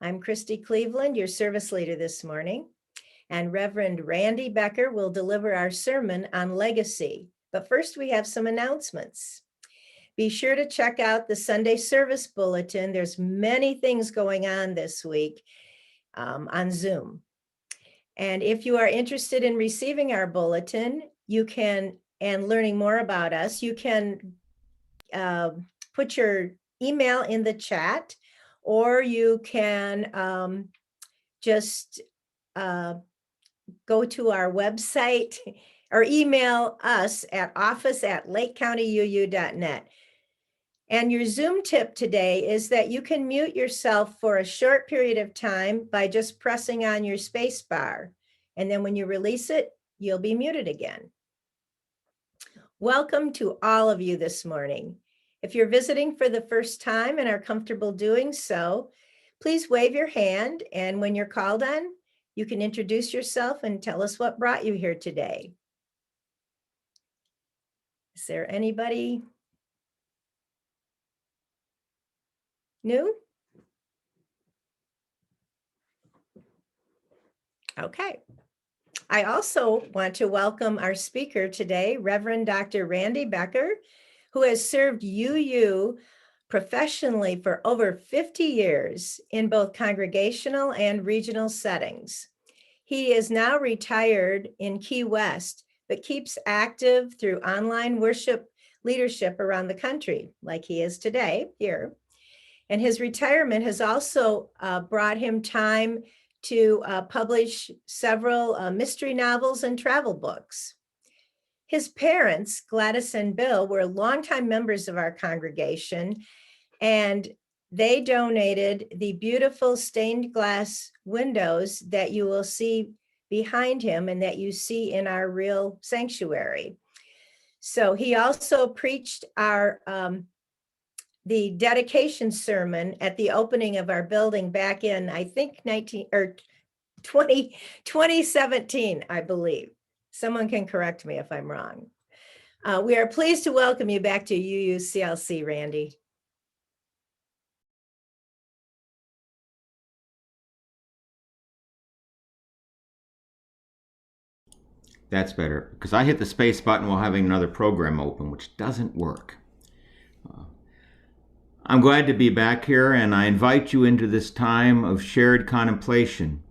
I'm Christy Cleveland, your service leader this morning, and Reverend Randy Becker will deliver our sermon on legacy. But first, we have some announcements. Be sure to check out the Sunday service bulletin. There's many things going on this week on Zoom. And if you are interested in receiving our bulletin, you can, and learning more about us, you can put your email in the chat, or you can just go to our website or email us at office@lakecountyuu.net. And your Zoom tip today is that you can mute yourself for a short period of time by just pressing on your space bar. And then when you release it, you'll be muted again. Welcome to all of you this morning. If you're visiting for the first time and are comfortable doing so, please wave your hand. And when you're called on, you can introduce yourself and tell us what brought you here today. Is there anybody new? Okay. I also want to welcome our speaker today, Reverend Dr. Randy Becker, who has served UU professionally for over 50 years in both congregational and regional settings. He is now retired in Key West, but keeps active through online worship leadership around the country, like he is today here. And his retirement has also brought him time to publish several mystery novels and travel books. His parents, Gladys and Bill, were longtime members of our congregation, and they donated the beautiful stained glass windows that you will see behind him and that you see in our real sanctuary. So he also preached the dedication sermon at the opening of our building back in, I think, 2017, I believe. Someone can correct me if I'm wrong. We are pleased to welcome you back to UUCLC, Randy. That's better, because I hit the space button while having another program open, which doesn't work. I'm glad to be back here, and I invite you into this time of shared contemplation,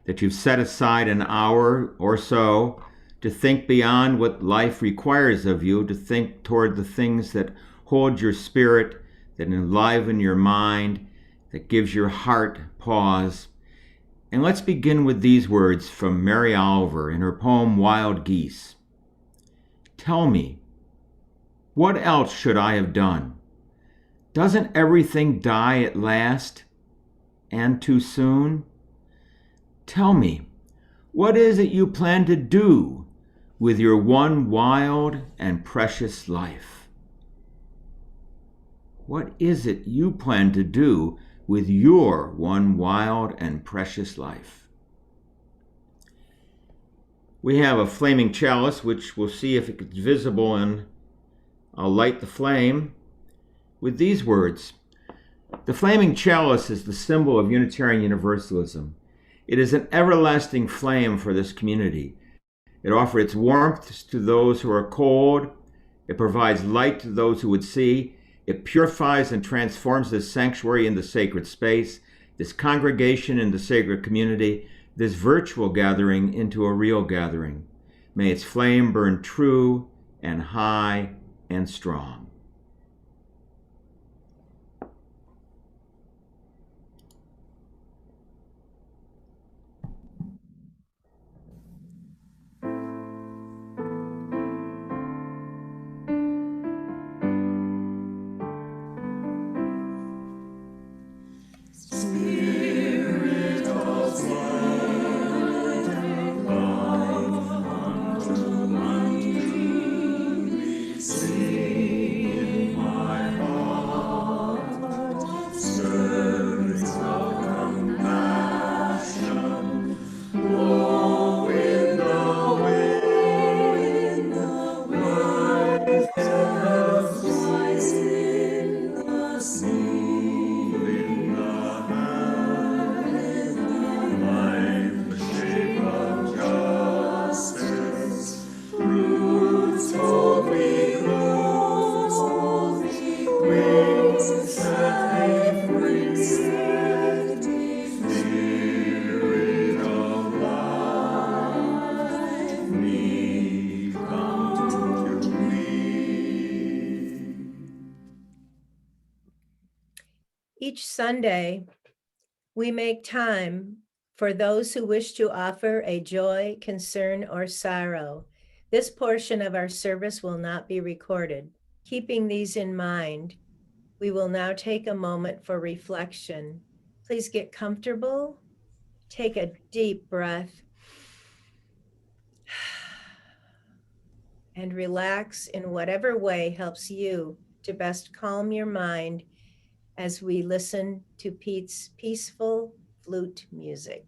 that you've set aside an hour or so to think beyond what life requires of you, to think toward the things that hold your spirit, that enliven your mind, that gives your heart pause. And let's begin with these words from Mary Oliver in her poem Wild Geese. Tell me, what else should I have done? Doesn't everything die at last, and too soon? Tell me, what is it you plan to do with your one wild and precious life? What is it you plan to do with your one wild and precious life? We have a flaming chalice, which we'll see if it's visible, and I'll light the flame with these words. The flaming chalice is the symbol of Unitarian Universalism. It is an everlasting flame for this community. It offers its warmth to those who are cold. It provides light to those who would see. It purifies and transforms this sanctuary into sacred space, this congregation into sacred community, this virtual gathering into a real gathering. May its flame burn true and high and strong. Sing each Sunday, we make time for those who wish to offer a joy, concern, or sorrow. This portion of our service will not be recorded. Keeping these in mind, we will now take a moment for reflection. Please get comfortable. Take a deep breath and relax in whatever way helps you to best calm your mind as we listen to Pete's peaceful flute music.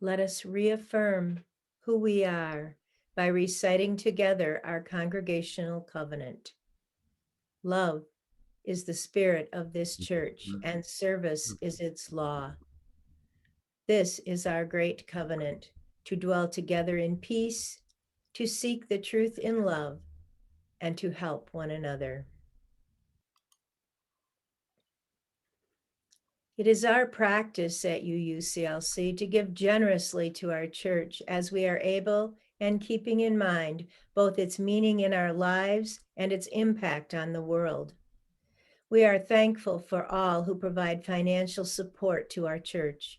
Let us reaffirm who we are by reciting together our congregational covenant. Love is the spirit of this church, and service is its law. This is our great covenant, to dwell together in peace, to seek the truth in love, and to help one another. It is our practice at UUCLC to give generously to our church as we are able, and keeping in mind both its meaning in our lives and its impact on the world. We are thankful for all who provide financial support to our church.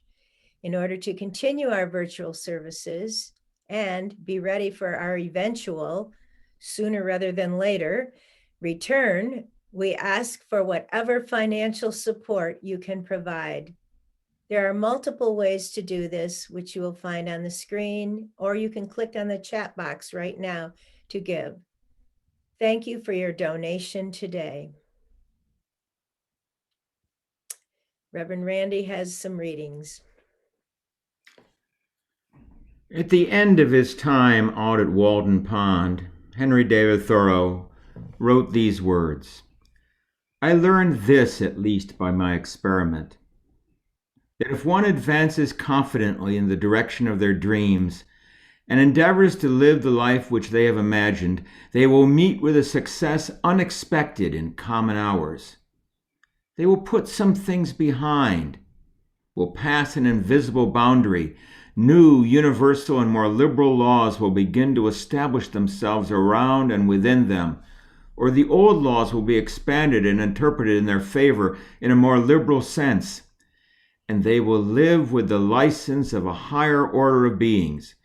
In order to continue our virtual services and be ready for our eventual, sooner rather than later, return, we ask for whatever financial support you can provide. There are multiple ways to do this, which you will find on the screen, or you can click on the chat box right now to give. Thank you for your donation today. Reverend Randy has some readings. At the end of his time out at Walden Pond, Henry David Thoreau wrote these words: "I learned this, at least by my experiment, that if one advances confidently in the direction of their dreams and endeavors to live the life which they have imagined, they will meet with a success unexpected in common hours. They will put some things behind, will pass an invisible boundary. New, universal, and more liberal laws will begin to establish themselves around and within them, or the old laws will be expanded and interpreted in their favor in a more liberal sense, and they will live with the license of a higher order of beings.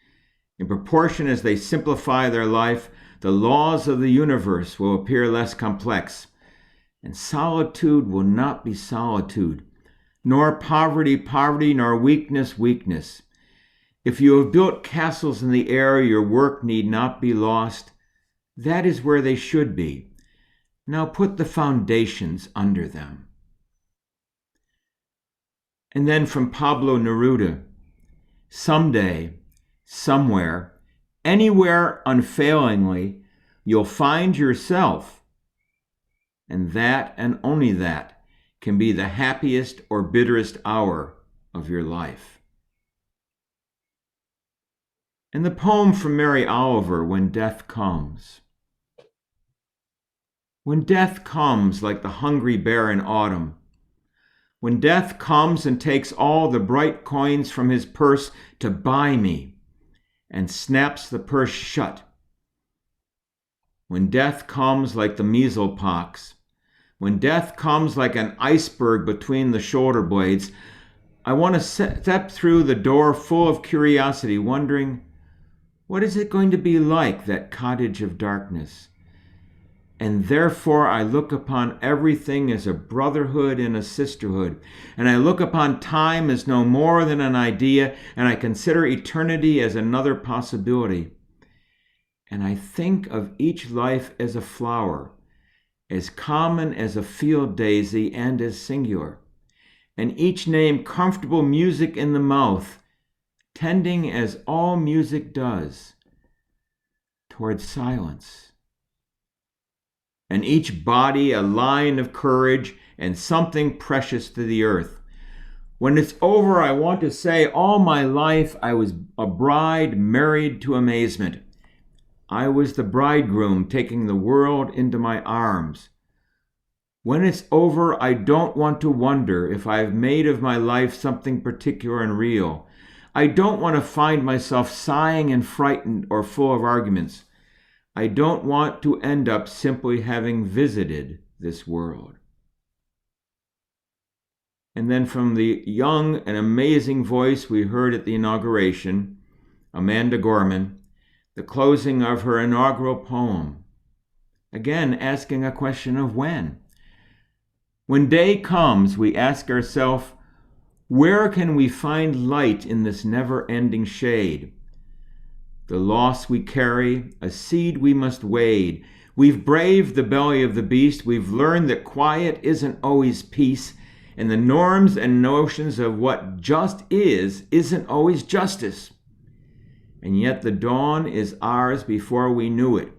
In proportion as they simplify their life, the laws of the universe will appear less complex, and solitude will not be solitude, nor poverty poverty, nor weakness weakness. If you have built castles in the air, your work need not be lost. That is where they should be. Now put the foundations under them." And then from Pablo Neruda: "Someday, somewhere, anywhere unfailingly, you'll find yourself, and that and only that can be the happiest or bitterest hour of your life." And the poem from Mary Oliver, "When Death Comes." When death comes like the hungry bear in autumn, when death comes and takes all the bright coins from his purse to buy me, and snaps the purse shut, when death comes like the measles pox, When death comes like an iceberg between the shoulder blades, I want to step through the door full of curiosity, wondering, what is it going to be like, that cottage of darkness? And therefore I look upon everything as a brotherhood and a sisterhood. And I look upon time as no more than an idea, and I consider eternity as another possibility. And I think of each life as a flower, as common as a field daisy and as singular, and each name comfortable music in the mouth, tending as all music does, towards silence. And each body a line of courage and something precious to the earth. When it's over, I want to say, all my life I was a bride married to amazement. I was the bridegroom taking the world into my arms. When it's over, I don't want to wonder if I've made of my life something particular and real. I don't want to find myself sighing and frightened or full of arguments. I don't want to end up simply having visited this world. And then from the young and amazing voice we heard at the inauguration, Amanda Gorman, the closing of her inaugural poem, again asking a question of when. When day comes, we ask ourselves, where can we find light in this never-ending shade? The loss we carry, a seed we must wade. We've braved the belly of the beast. We've learned that quiet isn't always peace, and the norms and notions of what just isn't always justice. And yet the dawn is ours before we knew it.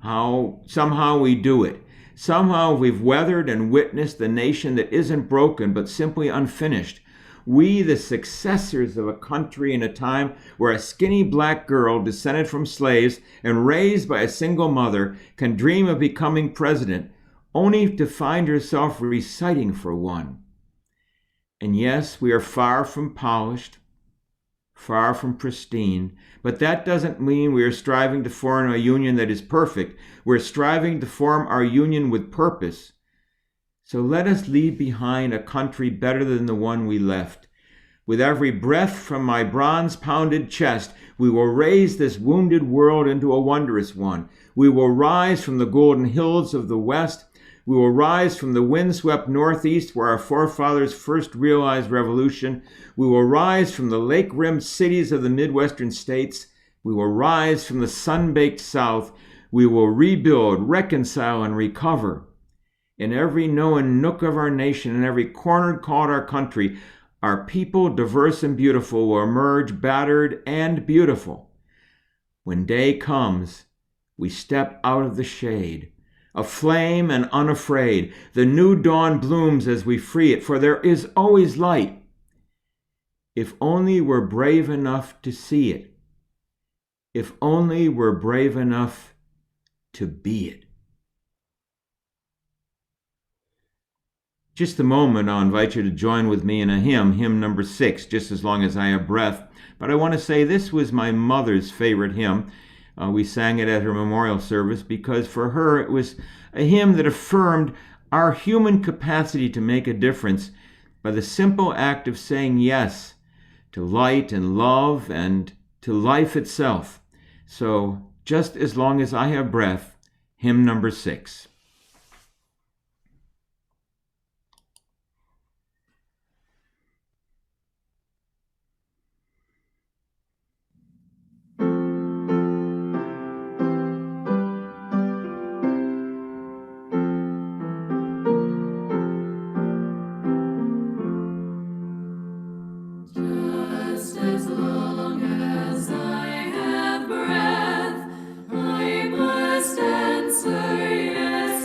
Somehow we do it. Somehow we've weathered and witnessed the nation that isn't broken but simply unfinished. We, the successors of a country in a time where a skinny black girl descended from slaves and raised by a single mother can dream of becoming president, only to find herself reciting for one. And yes, we are far from polished, far from pristine, but that doesn't mean we are striving to form a union that is perfect. We're striving to form our union with purpose. So let us leave behind a country better than the one we left. With every breath from my bronze-pounded chest, we will raise this wounded world into a wondrous one. We will rise from the golden hills of the west. We will rise from the windswept northeast where our forefathers first realized revolution. We will rise from the lake-rimmed cities of the Midwestern states. We will rise from the sun-baked south. We will rebuild, reconcile, and recover. In every known nook of our nation, in every corner called our country, our people, diverse and beautiful, will emerge battered and beautiful. When day comes, we step out of the shade, aflame and unafraid. The new dawn blooms as we free it, for there is always light. If only we're brave enough to see it. If only we're brave enough to be it. Just a moment, I'll invite you to join with me in a hymn number 6, Just As Long As I Have Breath. But I want to say this was my mother's favorite hymn. We sang it at her memorial service because for her it was a hymn that affirmed our human capacity to make a difference by the simple act of saying yes to light and love and to life itself. So, Just As Long As I Have Breath, hymn number 6. Just as long as I have breath, I must answer yes.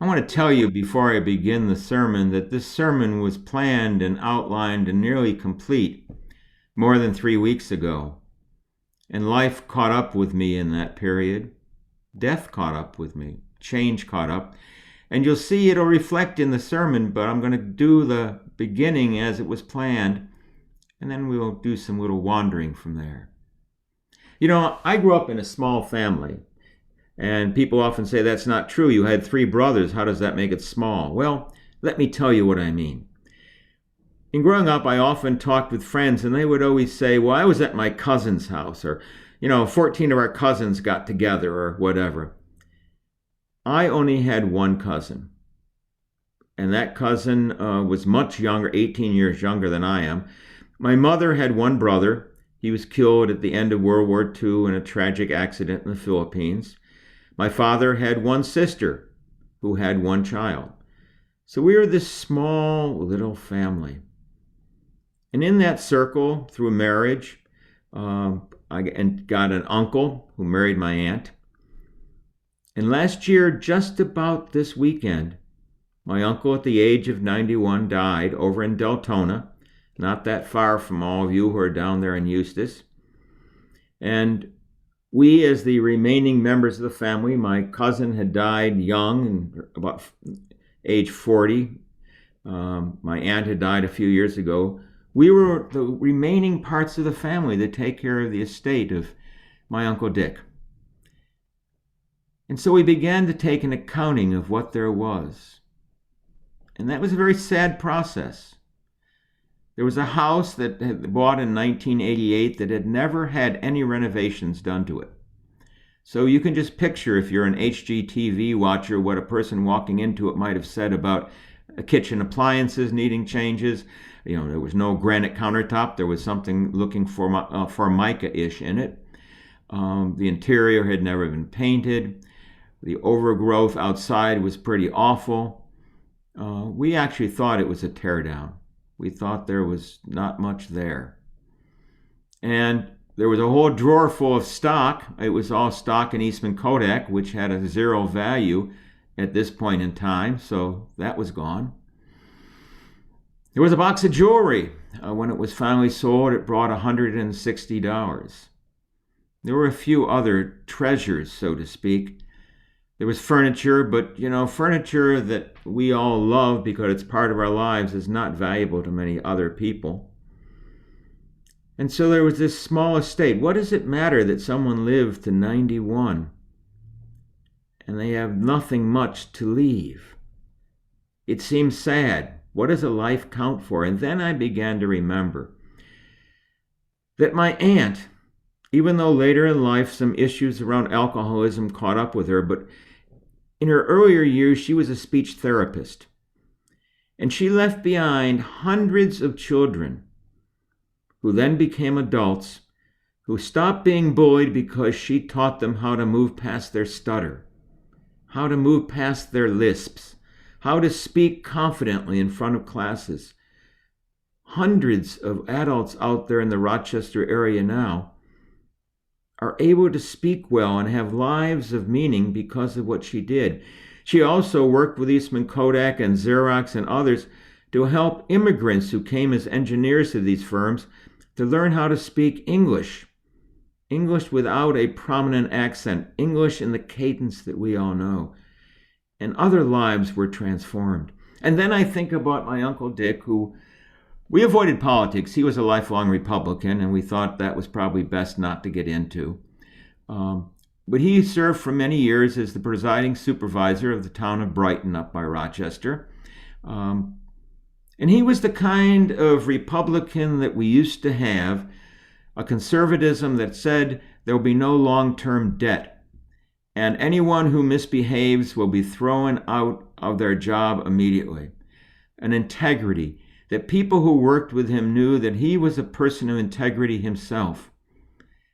I want to tell you before I begin the sermon that this sermon was planned and outlined and nearly complete more than 3 weeks ago. And life caught up with me in that period. Death caught up with me. Change caught up. And you'll see it'll reflect in the sermon, but I'm going to do the beginning as it was planned, and then we'll do some little wandering from there. You know, I grew up in a small family. And people often say that's not true. You had 3 brothers. How does that make it small? Well, let me tell you what I mean. In growing up, I often talked with friends, and they would always say, well, I was at my cousin's house, or, 14 of our cousins got together, or whatever. I only had one cousin. And that cousin was much younger, 18 years younger than I am. My mother had one brother. He was killed at the end of World War II in a tragic accident in the Philippines. My father had one sister who had one child. So we were this small little family. And in that circle, through marriage, I got an uncle who married my aunt. And last year, just about this weekend, my uncle at the age of 91 died over in Deltona, not that far from all of you who are down there in Eustis. And we, as the remaining members of the family, my cousin had died young, about age 40. My aunt had died a few years ago. We were the remaining parts of the family that take care of the estate of my Uncle Dick. And so we began to take an accounting of what there was. And that was a very sad process. There was a house that had bought in 1988 that had never had any renovations done to it. So you can just picture, if you're an HGTV watcher, what a person walking into it might have said about kitchen appliances needing changes. There was no granite countertop. There was something looking Formica-ish in it. The interior had never been painted. The overgrowth outside was pretty awful. We actually thought it was a teardown. We thought there was not much there. And there was a whole drawer full of stock. It was all stock in Eastman Kodak, which had a 0 value at this point in time, so that was gone. There was a box of jewelry. When it was finally sold, it brought $160. There were a few other treasures, so to speak. There was furniture, but, furniture that we all love because it's part of our lives is not valuable to many other people. And so there was this small estate. What does it matter that someone lived to 91 and they have nothing much to leave? It seems sad. What does a life count for? And then I began to remember that my aunt, even though later in life some issues around alcoholism caught up with her, but in her earlier years, she was a speech therapist. And she left behind hundreds of children who then became adults who stopped being bullied because she taught them how to move past their stutter, how to move past their lisps, how to speak confidently in front of classes. Hundreds of adults out there in the Rochester area now are able to speak well and have lives of meaning because of what she did. She also worked with Eastman Kodak and Xerox and others to help immigrants who came as engineers to these firms to learn how to speak English. English without a prominent accent, English in the cadence that we all know. And other lives were transformed. And then I think about my Uncle Dick, who we avoided politics. He was a lifelong Republican, and we thought that was probably best not to get into. But he served for many years as the presiding supervisor of the town of Brighton up by Rochester. And he was the kind of Republican that we used to have, a conservatism that said there will be no long-term debt, and anyone who misbehaves will be thrown out of their job immediately. An integrity that people who worked with him knew that he was a person of integrity himself.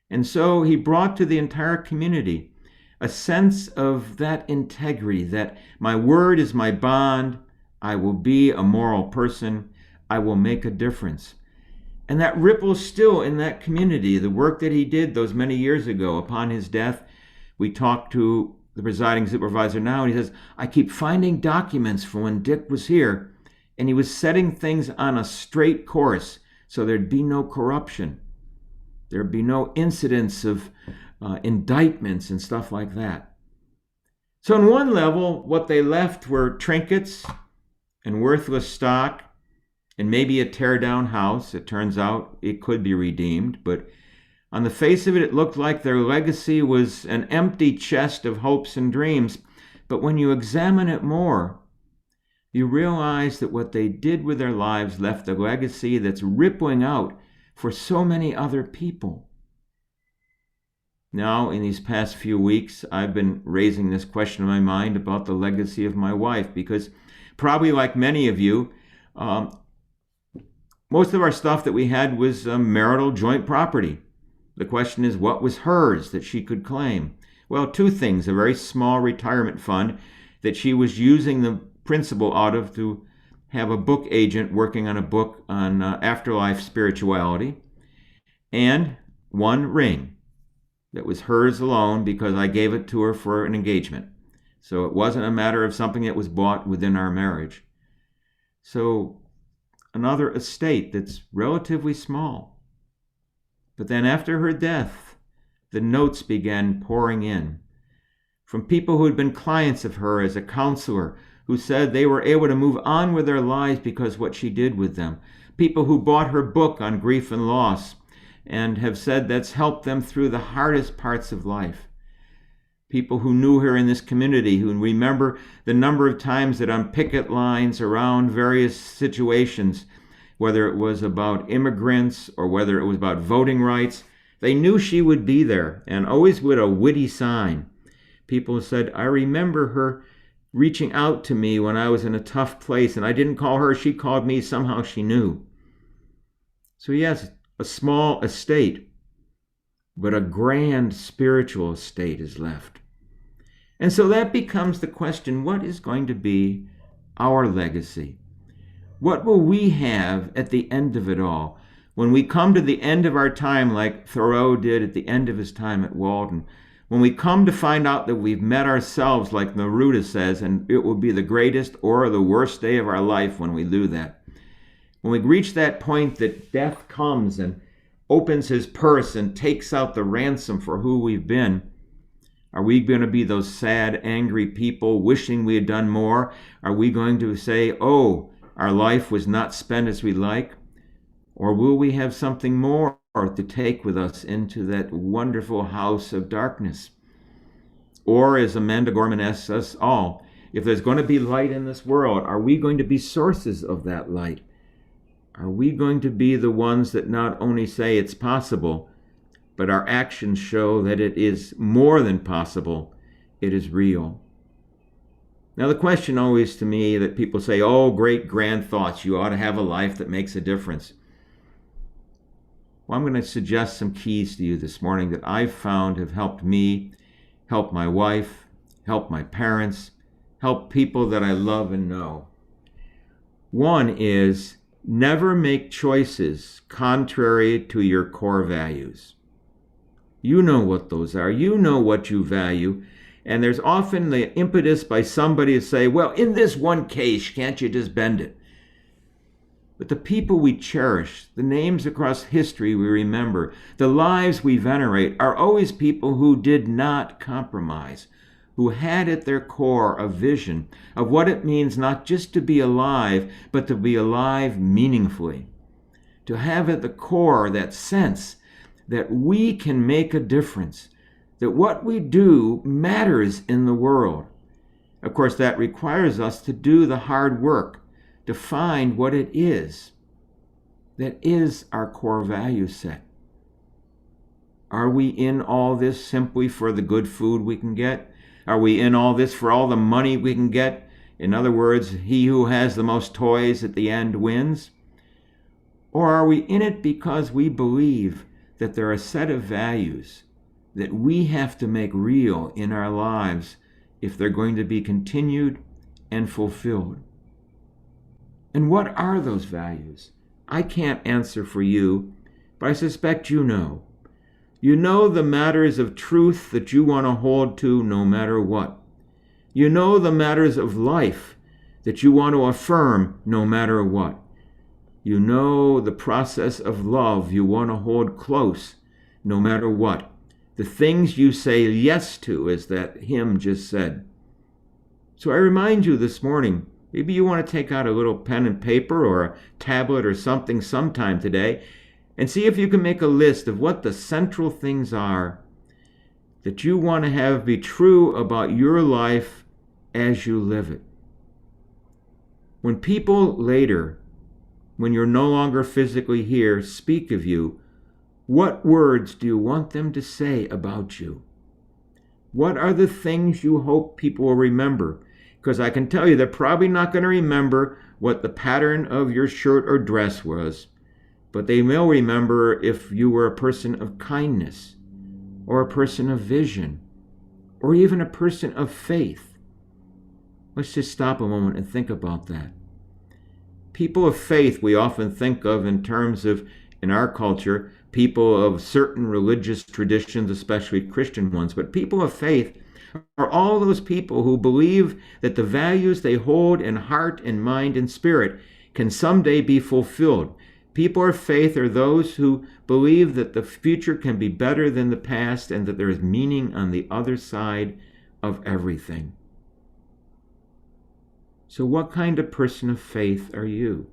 And so he brought to the entire community a sense of that integrity, that my word is my bond, I will be a moral person, I will make a difference. And that ripples still in that community. The work that he did those many years ago upon his death, we talked to the presiding supervisor now, and he says, I keep finding documents from when Dick was here, and he was setting things on a straight course so there'd be no corruption. There'd be no incidents of indictments and stuff like that. So on one level, what they left were trinkets and worthless stock and maybe a tear-down house. It turns out it could be redeemed, but on the face of it, it looked like their legacy was an empty chest of hopes and dreams. But when you examine it more, you realize that what they did with their lives left a legacy that's rippling out for so many other people. Now, in these past few weeks, I've been raising this question in my mind about the legacy of my wife, because probably like many of you, most of our stuff that we had was marital joint property. The question is, what was hers that she could claim? Well, two things: a very small retirement fund that she was using the principal out of to have a book agent working on a book on afterlife spirituality, and one ring that was hers alone because I gave it to her for an engagement. So it wasn't a matter of something that was bought within our marriage. So another estate that's relatively small. But then after her death, the notes began pouring in from people who had been clients of her as a counselor, who said they were able to move on with their lives because what she did with them. People who bought her book on grief and loss and have said that's helped them through the hardest parts of life. People who knew her in this community, who remember the number of times that on picket lines around various situations, whether it was about immigrants or whether it was about voting rights, they knew she would be there, and always with a witty sign. People said, I remember her reaching out to me when I was in a tough place, and I didn't call her, she called me, somehow she knew. So yes, a small estate, but a grand spiritual estate is left. And so that becomes the question, what is going to be our legacy? What will we have at the end of it all? When we come to the end of our time, like Thoreau did at the end of his time at Walden, when we come to find out that we've met ourselves, like Neruda says, and it will be the greatest or the worst day of our life when we do that. When we reach that point that death comes and opens his purse and takes out the ransom for who we've been, are we going to be those sad, angry people wishing we had done more? Are we going to say, oh, our life was not spent as we like? Or will we have something more to take with us into that wonderful house of darkness? Or, as Amanda Gorman asks us all, if there's going to be light in this world, are we going to be sources of that light? Are we going to be the ones that not only say it's possible, but our actions show that it is more than possible, it is real? Now, the question always to me that people say, oh, great grand thoughts, you ought to have a life that makes a difference. Well, I'm going to suggest some keys to you this morning that I've found have helped me, help my wife, help my parents, help people that I love and know. One is, never make choices contrary to your core values. You know what those are. You know what you value. And there's often the impetus by somebody to say, well, in this one case, can't you just bend it? But the people we cherish, the names across history we remember, the lives we venerate are always people who did not compromise, who had at their core a vision of what it means not just to be alive, but to be alive meaningfully. To have at the core that sense that we can make a difference, that what we do matters in the world. Of course, that requires us to do the hard work to find what it is that is our core value set. Are we in all this simply for the good food we can get? Are we in all this for all the money we can get? In other words, he who has the most toys at the end wins? Or are we in it because we believe that there are a set of values that we have to make real in our lives if they're going to be continued and fulfilled? And what are those values? I can't answer for you, but I suspect you know. You know the matters of truth that you want to hold to no matter what. You know the matters of life that you want to affirm no matter what. You know the process of love you want to hold close no matter what. The things you say yes to, as that hymn just said. So I remind you this morning, maybe you want to take out a little pen and paper or a tablet or something sometime today and see if you can make a list of what the central things are that you want to have be true about your life as you live it. When people later, when you're no longer physically here, speak of you, what words do you want them to say about you? What are the things you hope people will remember? Because I can tell you they're probably not going to remember what the pattern of your shirt or dress was, but they will remember if you were a person of kindness, or a person of vision, or even a person of faith. Let's just stop a moment and think about that. People of faith we often think of in terms of, in our culture, people of certain religious traditions, especially Christian ones. But people of faith are all those people who believe that the values they hold in heart and mind and spirit can someday be fulfilled. People of faith are those who believe that the future can be better than the past and that there is meaning on the other side of everything. So what kind of person of faith are you?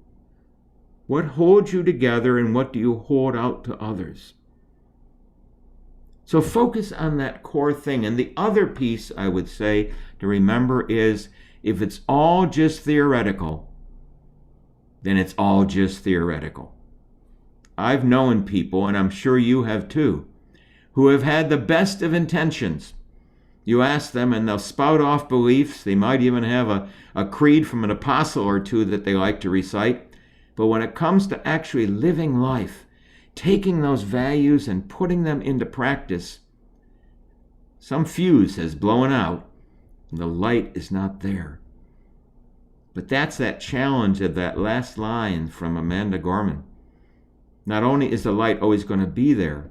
What holds you together and what do you hold out to others? So focus on that core thing. And the other piece I would say to remember is, if it's all just theoretical, then it's all just theoretical. I've known people, and I'm sure you have too, who have had the best of intentions. You ask them and they'll spout off beliefs. They might even have a creed from an apostle or two that they like to recite. But when it comes to actually living life, taking those values and putting them into practice, some fuse has blown out and the light is not there. But that's that challenge of that last line from Amanda Gorman. Not only is the light always going to be there,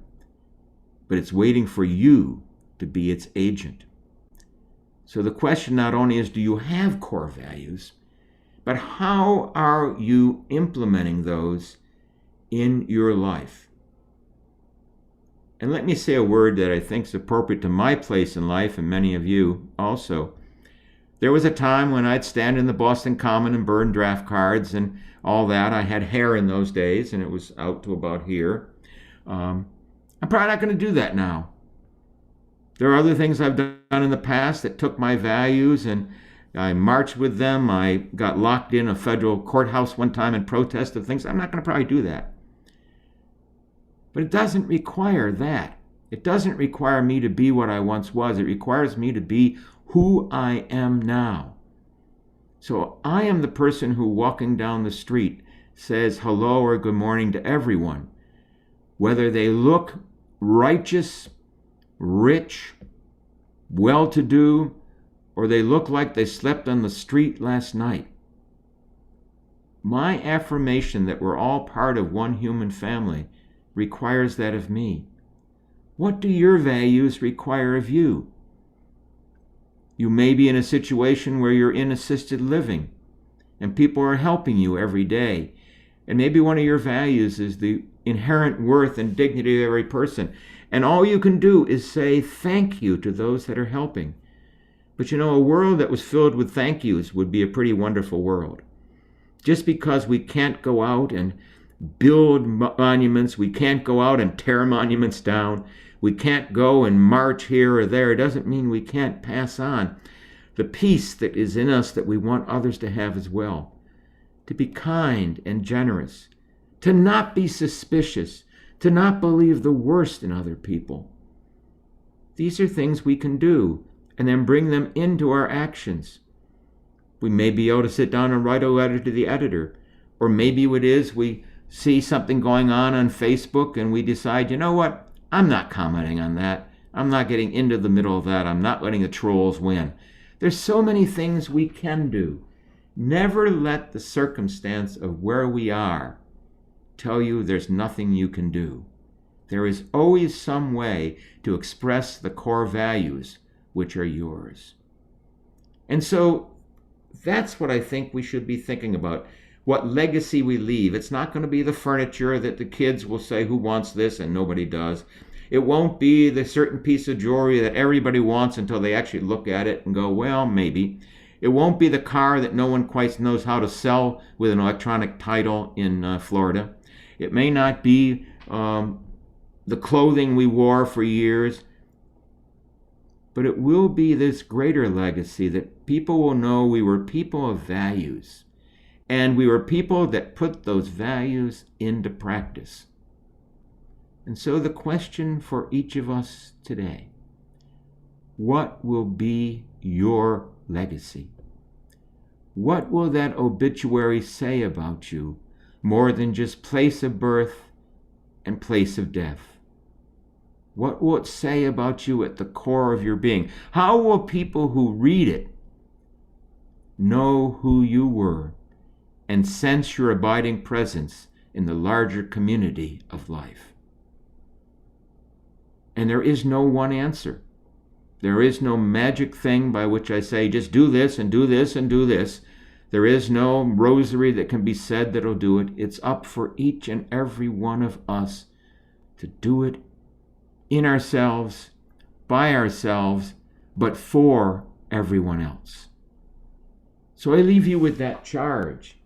but it's waiting for you to be its agent. So the question not only is, do you have core values, but how are you implementing those in your life? And let me say a word that I think is appropriate to my place in life, and many of you also. There was a time when I'd stand in the Boston Common and burn draft cards and all that. I had hair in those days, and it was out to about here. I'm probably not going to do that now. There are other things I've done in the past that took my values, and I marched with them. I got locked in a federal courthouse one time in protest of things. I'm not going to probably do that. But it doesn't require that. It doesn't require me to be what I once was. It requires me to be who I am now. So I am the person who, walking down the street, says hello or good morning to everyone, whether they look righteous, rich, well-to-do, or they look like they slept on the street last night. My affirmation that we're all part of one human family requires that of me. What do your values require of you? You may be in a situation where you're in assisted living and people are helping you every day. And maybe one of your values is the inherent worth and dignity of every person. And all you can do is say thank you to those that are helping. But you know, a world that was filled with thank yous would be a pretty wonderful world. Just because we can't go out and build monuments, we can't go out and tear monuments down, we can't go and march here or there, doesn't mean we can't pass on the peace that is in us that we want others to have as well. To be kind and generous, to not be suspicious, to not believe the worst in other people. These are things we can do and then bring them into our actions. We may be able to sit down and write a letter to the editor, or maybe it is we see something going on Facebook and we decide, you know what, I'm not commenting on that. I'm not getting into the middle of that. I'm not letting the trolls win. There's so many things we can do. Never let the circumstance of where we are tell you there's nothing you can do. There is always some way to express the core values which are yours. And so that's what I think we should be thinking about. What legacy we leave. It's not going to be the furniture that the kids will say, who wants this? And nobody does. It won't be the certain piece of jewelry that everybody wants until they actually look at it and go, well, maybe. It won't be the car that no one quite knows how to sell with an electronic title in Florida. It may not be the clothing we wore for years, but it will be this greater legacy that people will know we were people of values, and we were people that put those values into practice. And so the question for each of us today, what will be your legacy? What will that obituary say about you more than just place of birth and place of death? What will it say about you at the core of your being? How will people who read it know who you were and sense your abiding presence in the larger community of life? And there is no one answer. There is no magic thing by which I say, just do this and do this and do this. There is no rosary that can be said that'll do it. It's up for each and every one of us to do it in ourselves, by ourselves, but for everyone else. So I leave you with that charge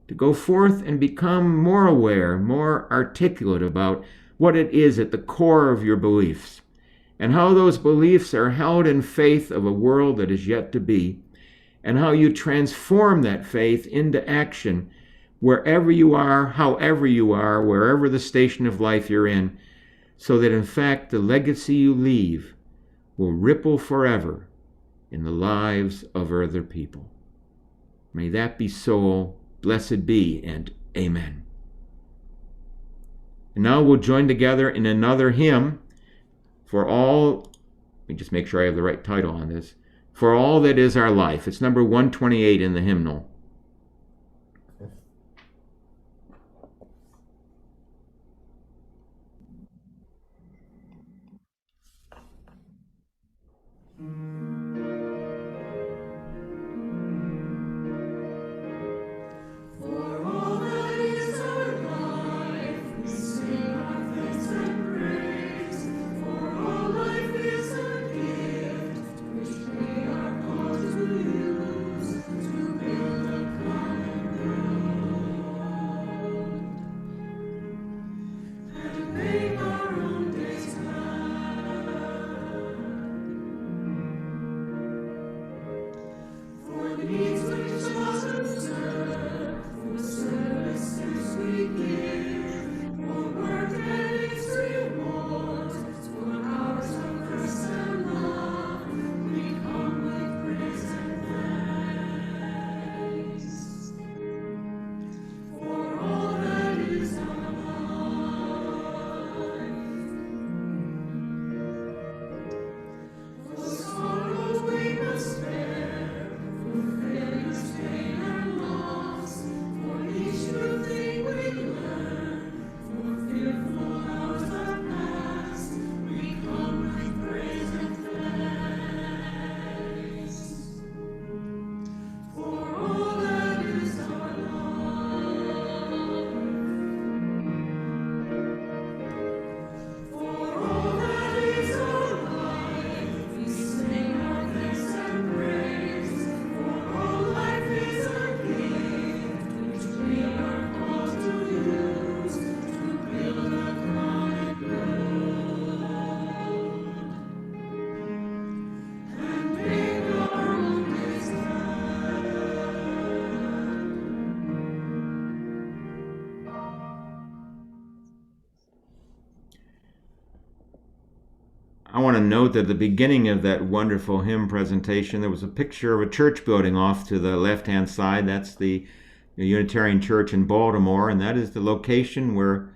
to go forth and become more aware, more articulate about what it is at the core of your beliefs, and how those beliefs are held in faith of a world that is yet to be, and how you transform that faith into action wherever you are, however you are, wherever the station of life you're in, so that in fact the legacy you leave will ripple forever in the lives of other people. May that be so. Blessed be, and amen. And now we'll join together in another hymn for all, let me just make sure I have the right title on this, For All That Is Our Life. It's number 128 in the hymnal. I want to note that at the beginning of that wonderful hymn presentation, there was a picture of a church building off to the left-hand side. That's the Unitarian Church in Baltimore, and that is the location where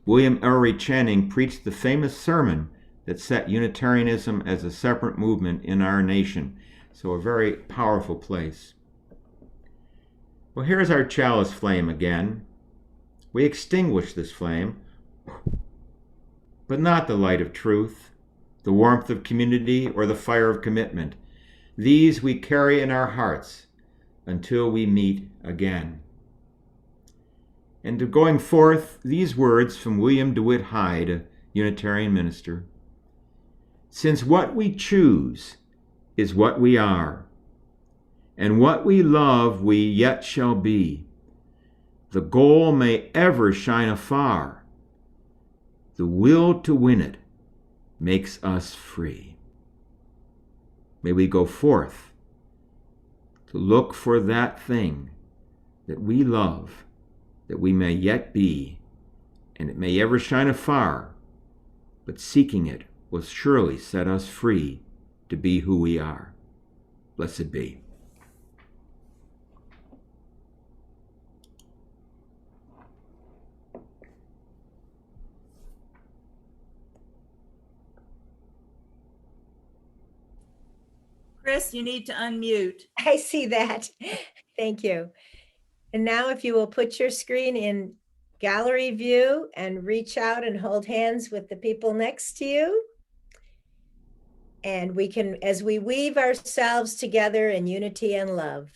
William Ellery Channing preached the famous sermon that set Unitarianism as a separate movement in our nation. So a very powerful place. Well, here's our chalice flame again. We extinguish this flame, but not the light of truth, the warmth of community, or the fire of commitment. These we carry in our hearts until we meet again. And going forth, these words from William DeWitt Hyde, a Unitarian minister. Since what we choose is what we are, and what we love we yet shall be, the goal may ever shine afar. The will to win it makes us free. May we go forth to look for that thing that we love, that we may yet be, and it may ever shine afar, but seeking it will surely set us free to be who we are. Blessed be. Chris, you need to unmute. I see that. Thank you. And now if you will put your screen in gallery view and reach out and hold hands with the people next to you. And we can, as we weave ourselves together in unity and love.